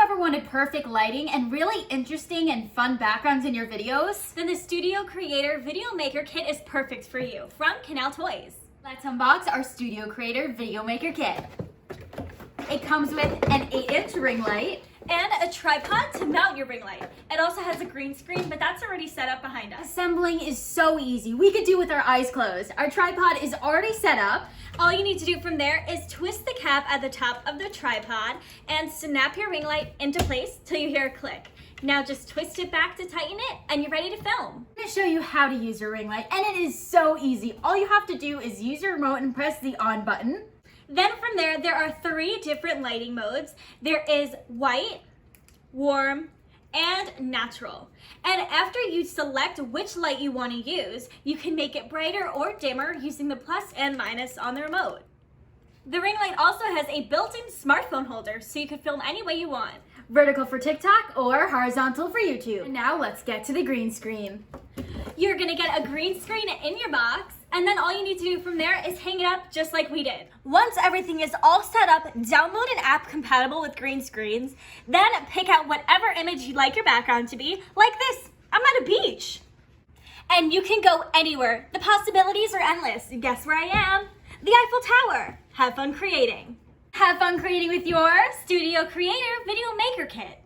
ever wanted perfect lighting and really interesting and fun backgrounds in your videos? Then the Studio Creator Video Maker Kit is perfect for you from Canal Toys. Let's unbox our Studio Creator Video Maker Kit. It comes with an 8-inch ring light and a tripod to mount your ring light. It also has a green screen, but that's already set up behind us. Assembling is so easy. We could do with our eyes closed. Our tripod is already set up. All you need to do from there is twist the cap at the top of the tripod and snap your ring light into place till you hear a click. Now just twist it back to tighten it and you're ready to film. I'm gonna show you how to use your ring light, and it is so easy. All you have to do is use your remote and press the on button. Then from there are 3 different lighting modes. There is white, warm, and natural. And after you select which light you want to use, you can make it brighter or dimmer using the plus and minus on the remote. The ring light also has a built-in smartphone holder, so you can film any way you want. Vertical for TikTok or horizontal for YouTube. And now let's get to the green screen. You're gonna get a green screen in your box, and then all you need to do from there is hang it up just like we did. Once everything is all set up, download an app compatible with green screens, then pick out whatever image you'd like your background to be, like this. I'm at a beach. And you can go anywhere. The possibilities are endless. Guess where I am? The Eiffel Tower. Have fun creating. Have fun creating with your Studio Creator Video Maker Kit.